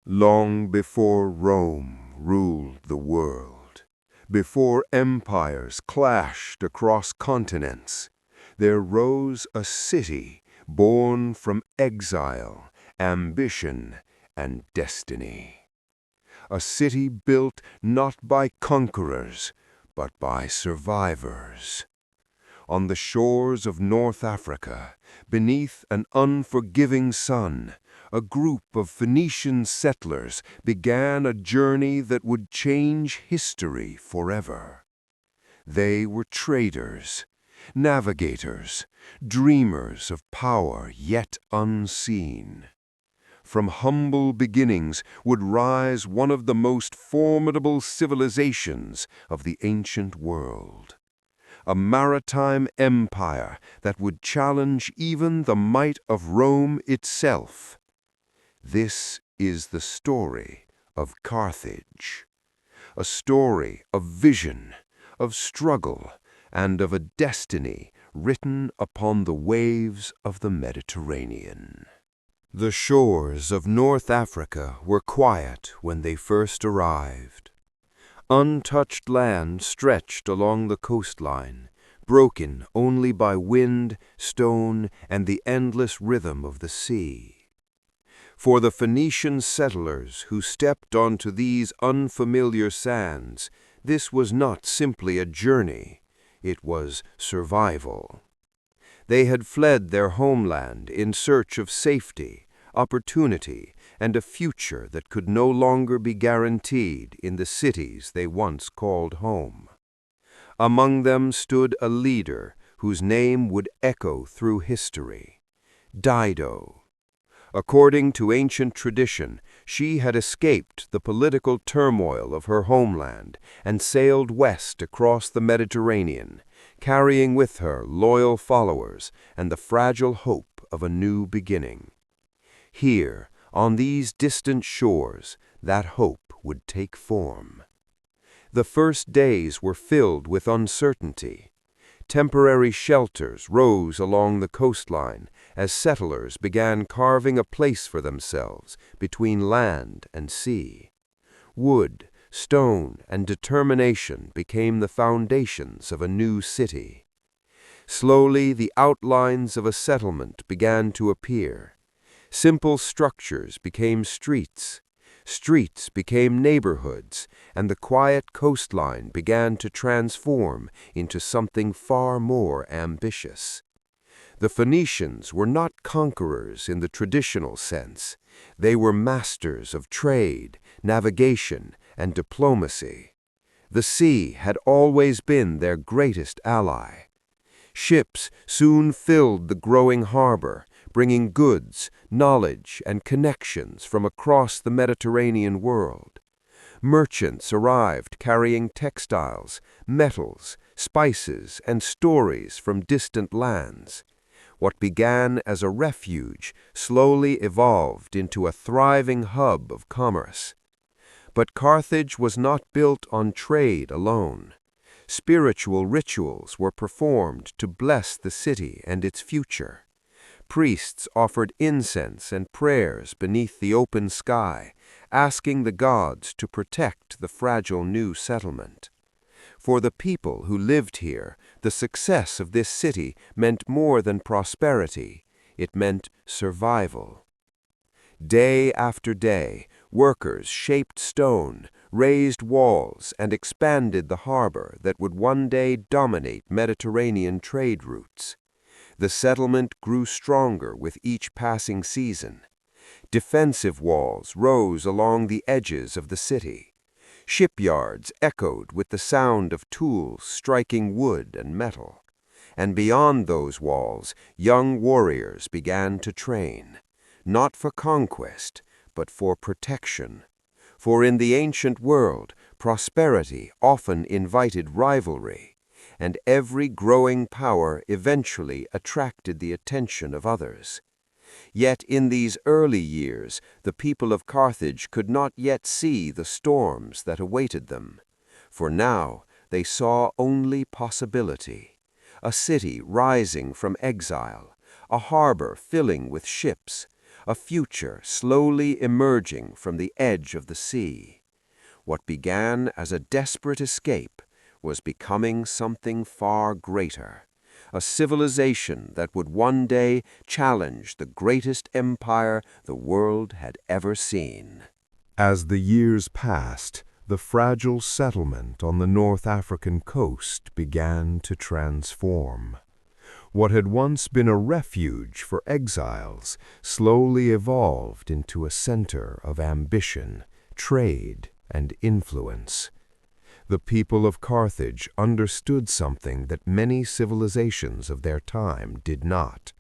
Long before Rome ruled the world, before empires clashed across continents, there rose a city born from exile, ambition, and destiny. A city built not by conquerors, but by survivors. On the shores of North Africa, beneath an unforgiving sun, a group of Phoenician settlers began a journey that would change history forever. They were traders, navigators, dreamers of power yet unseen. From humble beginnings would rise one of the most formidable civilizations of the ancient world. A maritime empire that would challenge even the might of Rome itself. This is the story of Carthage. A story of vision, of struggle, and of a destiny written upon the waves of the Mediterranean. The shores of North Africa were quiet when they first arrived. Untouched land stretched along the coastline, broken only by wind, stone, and the endless rhythm of the sea. For the Phoenician settlers who stepped onto these unfamiliar sands, this was not simply a journey, it was survival. They had fled their homeland in search of safety, opportunity, and a future that could no longer be guaranteed in the cities they once called home. Among them stood a leader whose name would echo through history, Dido. According to ancient tradition, she had escaped the political turmoil of her homeland and sailed west across the Mediterranean, carrying with her loyal followers and the fragile hope of a new beginning. Here, on these distant shores, that hope would take form. The first days were filled with uncertainty. Temporary shelters rose along the coastline as settlers began carving a place for themselves between land and sea. Wood, stone, and determination became the foundations of a new city. Slowly, the outlines of a settlement began to appear. Simple structures became streets. Streets became neighborhoods, and the quiet coastline began to transform into something far more ambitious. The Phoenicians were not conquerors in the traditional sense. They were masters of trade, navigation, and diplomacy. The sea had always been their greatest ally. Ships soon filled the growing harbor, bringing goods, knowledge, and connections from across the Mediterranean world. Merchants arrived carrying textiles, metals, spices, and stories from distant lands. What began as a refuge slowly evolved into a thriving hub of commerce. But Carthage was not built on trade alone. Spiritual rituals were performed to bless the city and its future. Priests offered incense and prayers beneath the open sky, asking the gods to protect the fragile new settlement. For the people who lived here, the success of this city meant more than prosperity, it meant survival. Day after day, workers shaped stone, raised walls, and expanded the harbor that would one day dominate Mediterranean trade routes. The settlement grew stronger with each passing season. Defensive walls rose along the edges of the city. Shipyards echoed with the sound of tools striking wood and metal. And beyond those walls, young warriors began to train, not for conquest, but for protection. For in the ancient world, prosperity often invited rivalry, and every growing power eventually attracted the attention of others. Yet in these early years, the people of Carthage could not yet see the storms that awaited them, for now they saw only possibility. A city rising from exile, a harbor filling with ships, a future slowly emerging from the edge of the sea. What began as a desperate escape was becoming something far greater, a civilization that would one day challenge the greatest empire the world had ever seen. As the years passed, the fragile settlement on the North African coast began to transform. What had once been a refuge for exiles slowly evolved into a center of ambition, trade, and influence. The people of Carthage understood something that many civilizations of their time did not.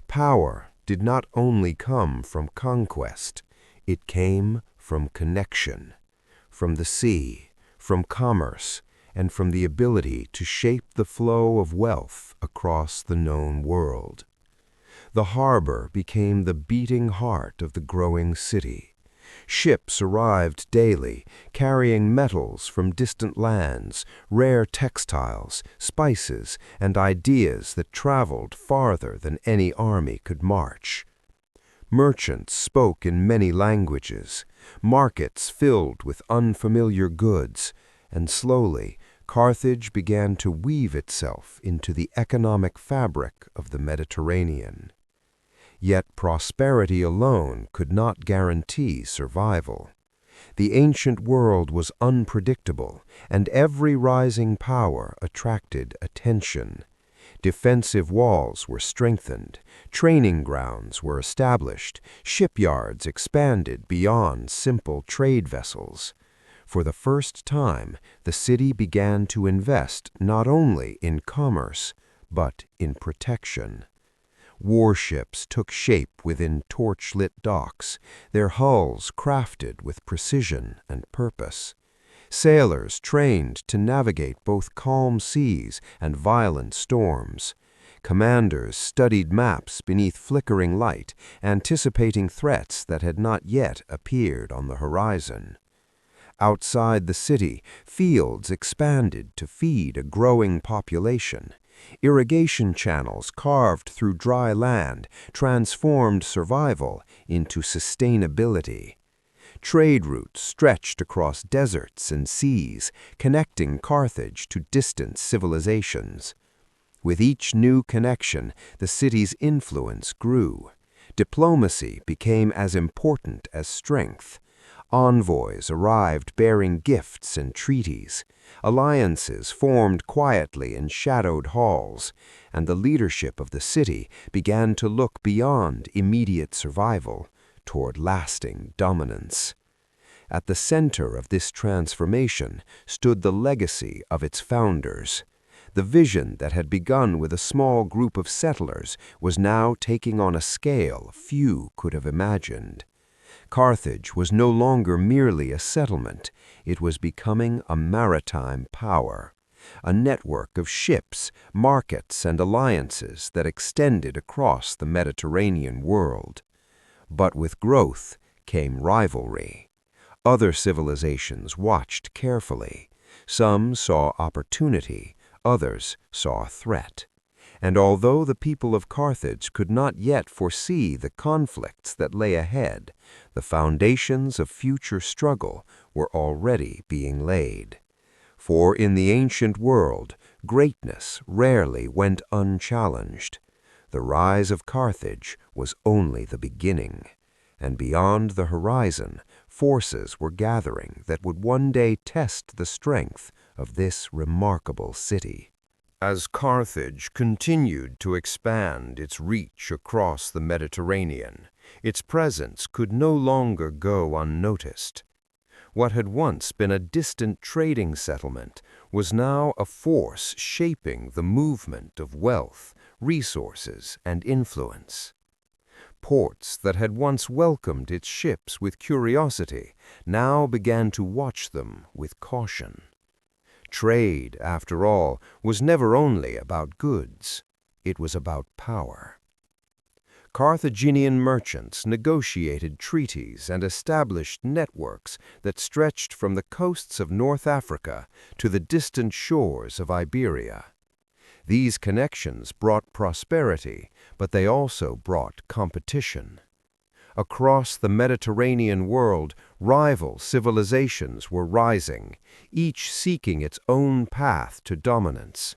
Power did not only come from conquest, it came from connection, from the sea, from commerce, and from the ability to shape the flow of wealth across the known world. The harbor became the beating heart of the growing city. Ships arrived daily, carrying metals from distant lands, rare textiles, spices, and ideas that traveled farther than any army could march. Merchants spoke in many languages, markets filled with unfamiliar goods, and slowly Carthage began to weave itself into the economic fabric of the Mediterranean. Yet prosperity alone could not guarantee survival. The ancient world was unpredictable, and every rising power attracted attention. Defensive walls were strengthened, training grounds were established, shipyards expanded beyond simple trade vessels. For the first time, the city began to invest not only in commerce, but in protection. Warships took shape within torch-lit docks, their hulls crafted with precision and purpose. Sailors trained to navigate both calm seas and violent storms. Commanders studied maps beneath flickering light, anticipating threats that had not yet appeared on the horizon. Outside the city, fields expanded to feed a growing population. Irrigation channels carved through dry land transformed survival into sustainability. Trade routes stretched across deserts and seas, connecting Carthage to distant civilizations. With each new connection, the city's influence grew. Diplomacy became as important as strength. Envoys arrived bearing gifts and treaties. Alliances formed quietly in shadowed halls, and the leadership of the city began to look beyond immediate survival toward lasting dominance. At the center of this transformation stood the legacy of its founders. The vision that had begun with a small group of settlers was now taking on a scale few could have imagined. Carthage was no longer merely a settlement, it was becoming a maritime power, a network of ships, markets, and alliances that extended across the Mediterranean world. But with growth came rivalry. Other civilizations watched carefully. Some saw opportunity, others saw a threat. And although the people of Carthage could not yet foresee the conflicts that lay ahead, the foundations of future struggle were already being laid. For in the ancient world, greatness rarely went unchallenged. The rise of Carthage was only the beginning, and beyond the horizon, forces were gathering that would one day test the strength of this remarkable city. As Carthage continued to expand its reach across the Mediterranean, its presence could no longer go unnoticed. What had once been a distant trading settlement was now a force shaping the movement of wealth, resources, and influence. Ports that had once welcomed its ships with curiosity now began to watch them with caution. Trade, after all, was never only about goods. It was about power. Carthaginian merchants negotiated treaties and established networks that stretched from the coasts of North Africa to the distant shores of Iberia. These connections brought prosperity, but they also brought competition. Across the Mediterranean world, rival civilizations were rising, each seeking its own path to dominance.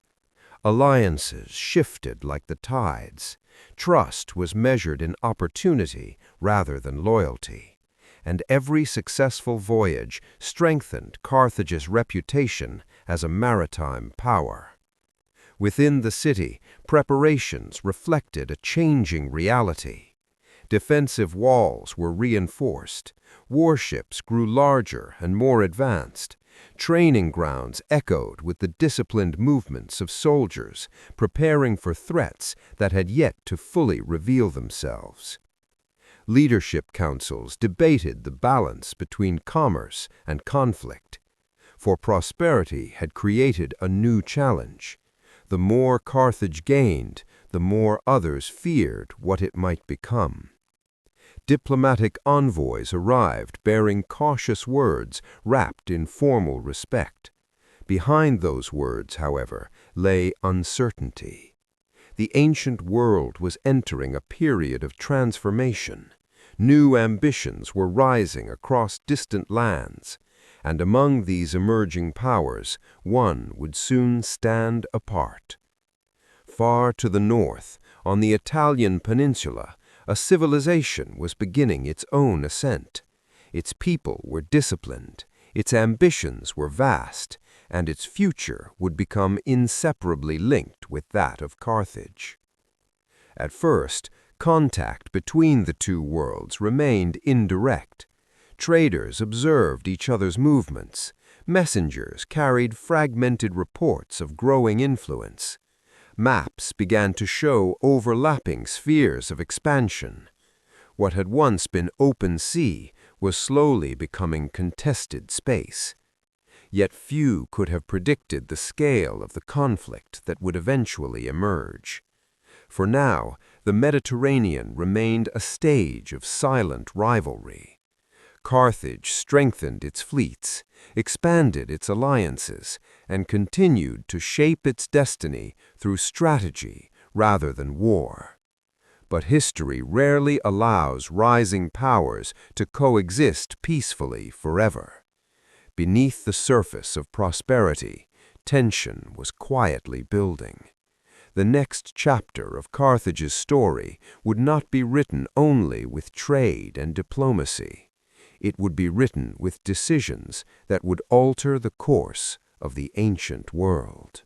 Alliances shifted like the tides. Trust was measured in opportunity rather than loyalty. And every successful voyage strengthened Carthage's reputation as a maritime power. Within the city, preparations reflected a changing reality. Defensive walls were reinforced, warships grew larger and more advanced, training grounds echoed with the disciplined movements of soldiers, preparing for threats that had yet to fully reveal themselves. Leadership councils debated the balance between commerce and conflict, for prosperity had created a new challenge. The more Carthage gained, the more others feared what it might become. Diplomatic envoys arrived bearing cautious words wrapped in formal respect. Behind those words, however, lay uncertainty. The ancient world was entering a period of transformation. New ambitions were rising across distant lands, and among these emerging powers, one would soon stand apart. Far to the north, on the Italian peninsula, a civilization was beginning its own ascent. Its people were disciplined, its ambitions were vast, and its future would become inseparably linked with that of Carthage. At first, contact between the two worlds remained indirect. Traders observed each other's movements. Messengers carried fragmented reports of growing influence. Maps began to show overlapping spheres of expansion. What had once been open sea was slowly becoming contested space. Yet few could have predicted the scale of the conflict that would eventually emerge. For now, the Mediterranean remained a stage of silent rivalry. Carthage strengthened its fleets, expanded its alliances, and continued to shape its destiny through strategy rather than war. But history rarely allows rising powers to coexist peacefully forever. Beneath the surface of prosperity, tension was quietly building. The next chapter of Carthage's story would not be written only with trade and diplomacy. It would be written with decisions that would alter the course of the ancient world.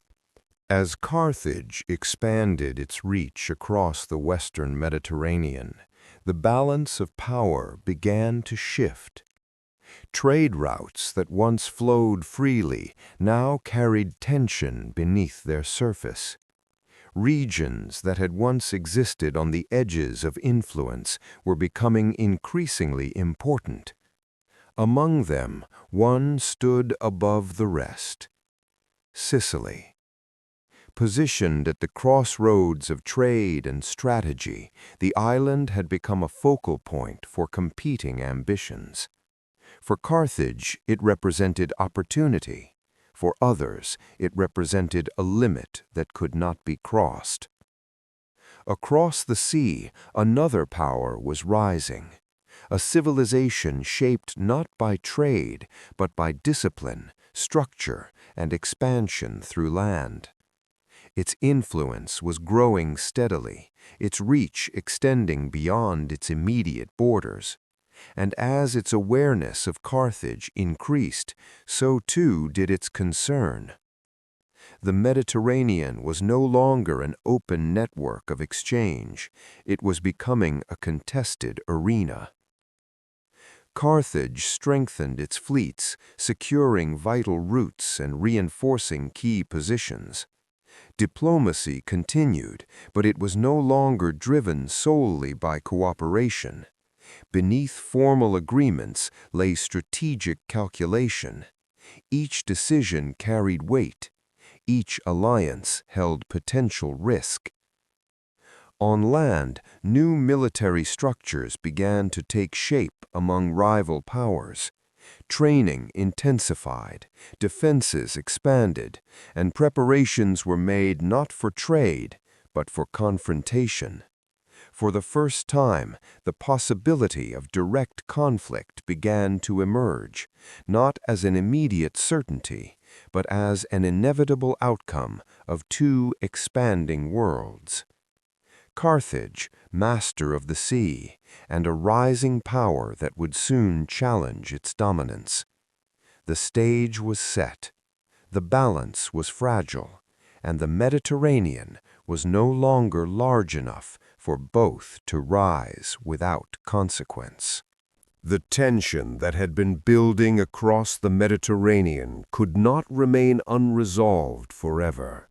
As Carthage expanded its reach across the western Mediterranean, the balance of power began to shift. Trade routes that once flowed freely now carried tension beneath their surface. Regions that had once existed on the edges of influence were becoming increasingly important. Among them, one stood above the rest: Sicily. Positioned at the crossroads of trade and strategy, the island had become a focal point for competing ambitions. For Carthage, it represented opportunity. For others, it represented a limit that could not be crossed. Across the sea, another power was rising. A civilization shaped not by trade, but by discipline, structure, and expansion through land. Its influence was growing steadily, its reach extending beyond its immediate borders. And as its awareness of Carthage increased, so too did its concern. The Mediterranean was no longer an open network of exchange. It was becoming a contested arena. Carthage strengthened its fleets, securing vital routes and reinforcing key positions. Diplomacy continued, but it was no longer driven solely by cooperation. Beneath formal agreements lay strategic calculation. Each decision carried weight. Each alliance held potential risk. On land, new military structures began to take shape among rival powers. Training intensified, defenses expanded, and preparations were made not for trade, but for confrontation. For the first time, the possibility of direct conflict began to emerge, not as an immediate certainty, but as an inevitable outcome of two expanding worlds. Carthage, master of the sea, and a rising power that would soon challenge its dominance. The stage was set, the balance was fragile, and the Mediterranean was no longer large enough for both to rise without consequence. The tension that had been building across the Mediterranean could not remain unresolved forever.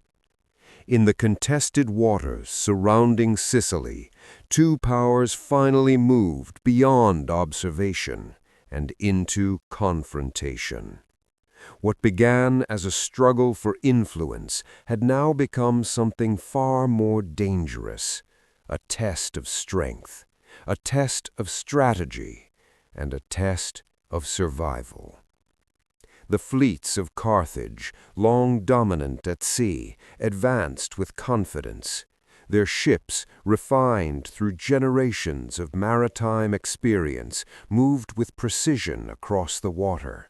In the contested waters surrounding Sicily, two powers finally moved beyond observation and into confrontation. What began as a struggle for influence had now become something far more dangerous, a test of strength, a test of strategy, and a test of survival. The fleets of Carthage, long dominant at sea, advanced with confidence. Their ships, refined through generations of maritime experience, moved with precision across the water.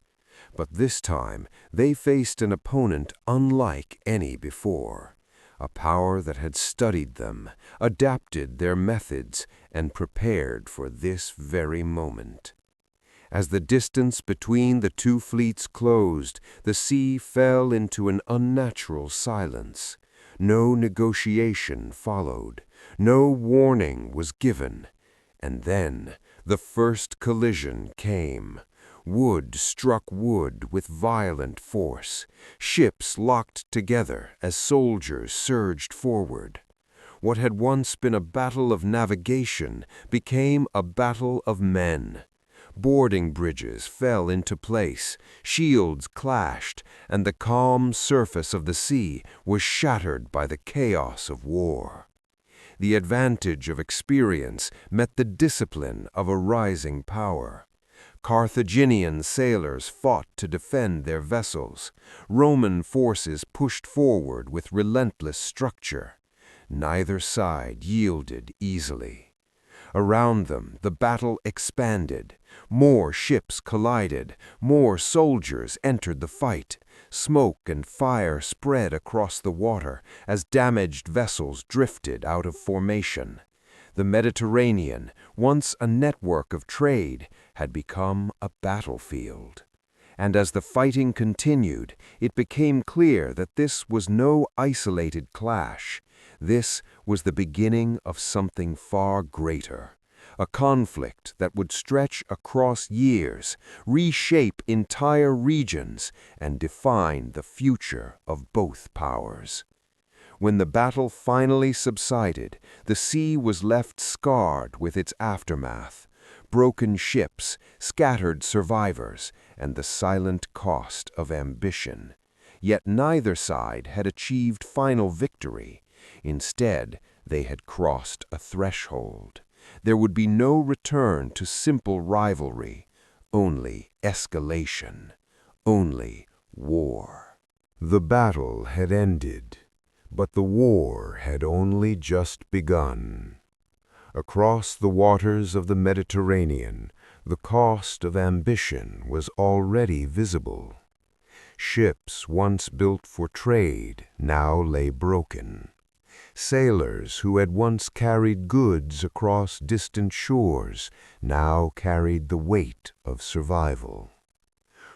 But this time, they faced an opponent unlike any before, a power that had studied them, adapted their methods, and prepared for this very moment. As the distance between the two fleets closed, the sea fell into an unnatural silence. No negotiation followed, no warning was given. And then the first collision came. Wood struck wood with violent force. Ships locked together as soldiers surged forward. What had once been a battle of navigation became a battle of men. Boarding bridges fell into place, shields clashed, and the calm surface of the sea was shattered by the chaos of war. The advantage of experience met the discipline of a rising power. Carthaginian sailors fought to defend their vessels. Roman forces pushed forward with relentless structure. Neither side yielded easily. Around them, the battle expanded. More ships collided. More soldiers entered the fight. Smoke and fire spread across the water as damaged vessels drifted out of formation. The Mediterranean, once a network of trade, had become a battlefield. And as the fighting continued, it became clear that this was no isolated clash. This was the beginning of something far greater, a conflict that would stretch across years, reshape entire regions, and define the future of both powers. When the battle finally subsided, the sea was left scarred with its aftermath, broken ships, scattered survivors, and the silent cost of ambition. Yet neither side had achieved final victory. Instead, they had crossed a threshold. There would be no return to simple rivalry, only escalation, only war. The battle had ended, but the war had only just begun. Across the waters of the Mediterranean, the cost of ambition was already visible. Ships once built for trade now lay broken. Sailors who had once carried goods across distant shores now carried the weight of survival.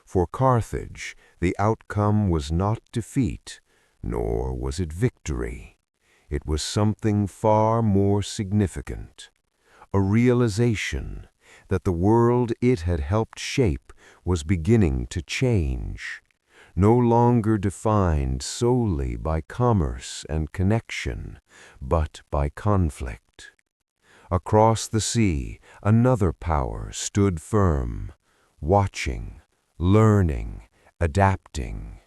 For Carthage, the outcome was not defeat, nor was it victory. It was something far more significant, a realization that the world it had helped shape was beginning to change, no longer defined solely by commerce and connection, but by conflict. Across the sea, another power stood firm, watching, learning, adapting.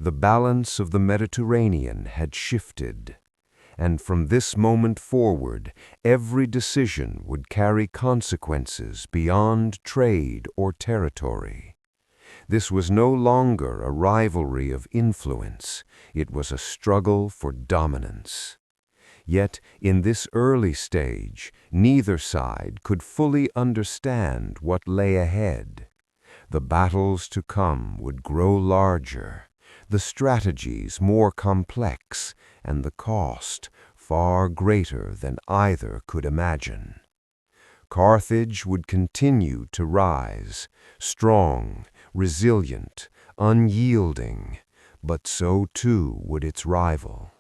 The balance of the Mediterranean had shifted, and from this moment forward, every decision would carry consequences beyond trade or territory. This was no longer a rivalry of influence, it was a struggle for dominance. Yet, in this early stage, neither side could fully understand what lay ahead. The battles to come would grow larger, the strategies more complex, and the cost far greater than either could imagine. Carthage would continue to rise, strong, resilient, unyielding, but so too would its rival.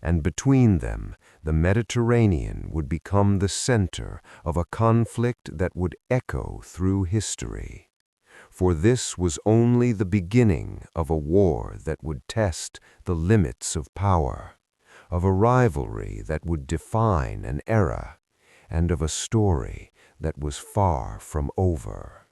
And between them, the Mediterranean would become the center of a conflict that would echo through history. For this was only the beginning of a war that would test the limits of power, of a rivalry that would define an era, and of a story that was far from over.